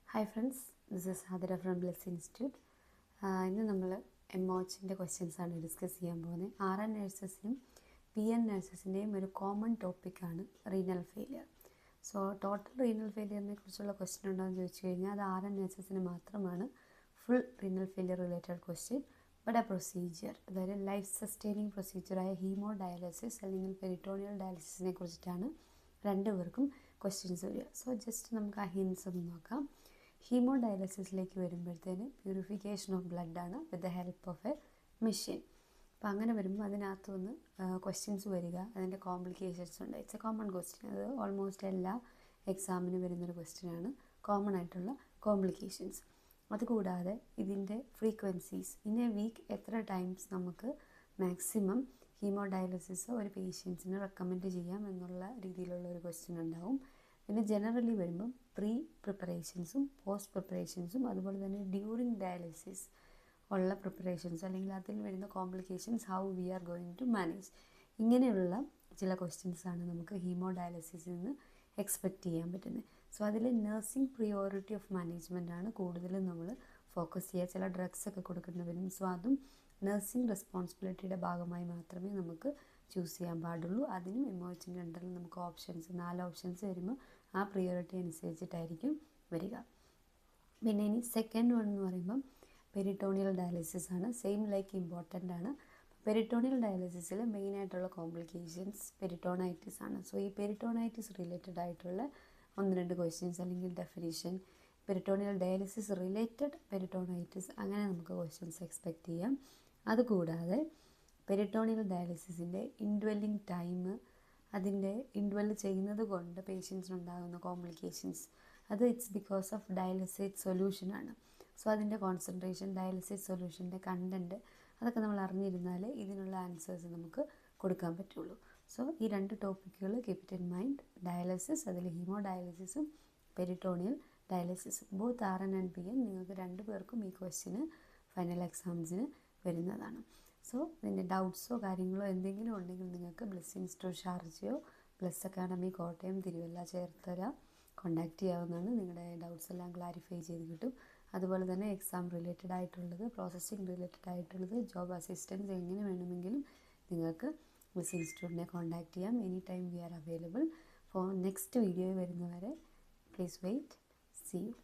Hi friends, this is Hadira from Bliss Institute. ഇന്ന് നമ്മൾ എംഒച്ചിൻ്റെ questions ആണ് ഡിസ്കസ് ചെയ്യാൻ പോകുന്നത്. RN നഴ്സസിനും PN നഴ്സസിൻ്റെയും ഒരു കോമൺ ടോപ്പിക്കാണ് renal failure. So total renal ഫെയിലിയറിനെ കുറിച്ചുള്ള ക്വസ്റ്റ്യൻ ഉണ്ടോ എന്ന് ചോദിച്ചു കഴിഞ്ഞാൽ അത് RN നഴ്സസിന് മാത്രമാണ് full renal failure related question. But ആ പ്രൊസീജിയർ, അതായത് ലൈഫ് സസ്റ്റെയിനിങ് പ്രൊസീജിയറായ ഹീമോ ഡയാലിസിസ് അല്ലെങ്കിൽ പെരിറ്റോണിയൽ ഡയാലിസിസിനെ കുറിച്ചിട്ടാണ് രണ്ടുപേർക്കും ക്വസ്റ്റ്യൻസ് വരിക. സോ ജസ്റ്റ് നമുക്ക് ആ ഹിൻസ് ഒന്ന് നോക്കാം. ഹീമോ ഡയാലിസിസിലേക്ക് വരുമ്പോഴത്തേന് പ്യൂരിഫിക്കേഷൻ ഓഫ് ബ്ലഡാണ് with the help of a machine. അപ്പോൾ അങ്ങനെ വരുമ്പോൾ അതിനകത്തുനിന്ന് ക്വസ്റ്റ്യൻസ് വരിക, അതിൻ്റെ കോംപ്ലിക്കേഷൻസ് ഉണ്ട്. It's a common question. അത് ഓൾമോസ്റ്റ് എല്ലാ എക്സാമിന് വരുന്നൊരു ക്വസ്റ്റ്യനാണ്, കോമൺ ആയിട്ടുള്ള കോംപ്ലിക്കേഷൻസ്. അതുകൂടാതെ ഇതിൻ്റെ ഫ്രീക്വൻസീസ്, ഇൻ എ വീക്ക് എത്ര ടൈംസ് നമുക്ക് മാക്സിമം ഹീമോ ഡയാലിസിസ് ഒരു പേഷ്യൻസിന് റെക്കമെൻഡ് ചെയ്യാം എന്നുള്ള രീതിയിലുള്ള ഒരു ക്വസ്റ്റ്യൻ ഉണ്ടാവും. പിന്നെ ജനറലി വരുമ്പം പ്രീ പ്രിപ്പറേഷൻസും പോസ്റ്റ് പ്രിപ്പറേഷൻസും അതുപോലെ തന്നെ ഡ്യൂറിങ് ഡയാലിസിസ് ഉള്ള പ്രിപ്പറേഷൻസ് അല്ലെങ്കിൽ അതിൽ വരുന്ന complications, how we are going to manage, ഇങ്ങനെയുള്ള ചില ക്വസ്റ്റ്യൻസാണ് നമുക്ക് ഹീമോ ഡയാലിസിസിൽ നിന്ന് എക്സ്പെക്റ്റ് ചെയ്യാൻ പറ്റുന്നത്. സോ അതിൽ നഴ്സിംഗ് പ്രിയോറിറ്റി ഓഫ് മാനേജ്മെൻ്റ് ആണ് കൂടുതലും നമ്മൾ ഫോക്കസ് ചെയ്യുക. ചില ഡ്രഗ്സ് ഒക്കെ കൊടുക്കേണ്ടി വരും. സോ അതും നഴ്സിംഗ് റെസ്പോൺസിബിലിറ്റിയുടെ ഭാഗമായി മാത്രമേ നമുക്ക് ചൂസ് ചെയ്യാൻ പാടുള്ളൂ. അതിനും എംഒച്ചിൻ്റെ അണ്ടറിൽ നമുക്ക് ഓപ്ഷൻസ് 4 ഓപ്ഷൻസ് വരുമ്പോൾ ആ പ്രിയോറിറ്റി അനുസരിച്ചിട്ടായിരിക്കും വരിക. പിന്നെ ഇനി സെക്കൻഡ് വൺ എന്ന് പറയുമ്പം പെരിറ്റോണിയൽ ഡയാലിസിസ് ആണ്. സെയിം ലൈക്ക് ഇമ്പോർട്ടൻ്റ് ആണ്. പെരിറ്റോണിയൽ ഡയാലിസിസിൽ മെയിനായിട്ടുള്ള കോംപ്ലിക്കേഷൻസ് പെരിറ്റോണൈറ്റിസ് ആണ്. സോ ഈ പെരിറ്റോണൈറ്റിസ് റിലേറ്റഡ് ആയിട്ടുള്ള 1-2 ക്വസ്റ്റ്യൻസ് അല്ലെങ്കിൽ ഡെഫിനിഷൻ, പെരിറ്റോണിയൽ ഡയാലിസിസ് റിലേറ്റഡ് പെരിറ്റോണൈറ്റിസ്, അങ്ങനെ നമുക്ക് ക്വസ്റ്റ്യൻസ് എക്സ്പെക്റ്റ് ചെയ്യാം. അതുകൂടാതെ പെരിറ്റോണിയൽ ഡയാലിസിസിൻ്റെ ഇൻഡ്വെല്ലിംഗ് ടൈം, അതിൻ്റെ ഇൻഡ്വെൽ ചെയ്യുന്നത് കൊണ്ട് പേഷ്യൻസിനുണ്ടാകുന്ന കോംപ്ലിക്കേഷൻസ്, അത് ഇറ്റ്സ് ബിക്കോസ് ഓഫ് ഡയാലിസിസ് സൊല്യൂഷനാണ്. സോ അതിൻ്റെ കോൺസെൻട്രേഷൻ, ഡയാലിസിസ് സൊല്യൂഷൻ്റെ കണ്ടൻറ്റ്, അതൊക്കെ നമ്മൾ അറിഞ്ഞിരുന്നാൽ ഇതിനുള്ള ആൻസേഴ്സ് നമുക്ക് കൊടുക്കാൻ പറ്റുള്ളൂ. സോ ഈ 2 ടോപ്പിക്കുകൾ keep it in mind. Dialysis, അതിൽ ഹീമോ ഡയാലിസിസും പെരിറ്റോണിയൽ ഡയാലിസിസും, ബോത്ത് RN ആൻഡ് PN. നിങ്ങൾക്ക് 2 പേർക്കും ഈ ക്വസ്റ്റ്യന് ഫൈനൽ എക്സാംസിന് വരുന്നതാണ്. സോ ഇതിൻ്റെ ഡൗട്ട്സോ കാര്യങ്ങളോ എന്തെങ്കിലും ഉണ്ടെങ്കിൽ നിങ്ങൾക്ക് ബ്ലിസ് ഇൻസ്റ്റിറ്റ്യൂട്ട് ഷാർജയോ Bliss academy Kottayam, Thiruvalla, Cherthala contact ചെയ്യാവുന്നതാണ്. നിങ്ങളുടെ ഡൗട്ട്സ് എല്ലാം ക്ലാരിഫൈ ചെയ്ത് കിട്ടും. അതുപോലെ തന്നെ എക്സാം റിലേറ്റഡ് ആയിട്ടുള്ളത്, പ്രോസസ്സിംഗ് റിലേറ്റഡ് ആയിട്ടുള്ളത്, ജോബ് അസിസ്റ്റൻസ്, എങ്ങനെ വേണമെങ്കിലും നിങ്ങൾക്ക് ബ്ലിസ് ഇൻസ്റ്റിറ്റ്യൂട്ടിനെ കോൺടാക്റ്റ് ചെയ്യാം. Any time we are available. For next video വരുന്നവരെ പ്ലീസ് വെയിറ്റ്. See U.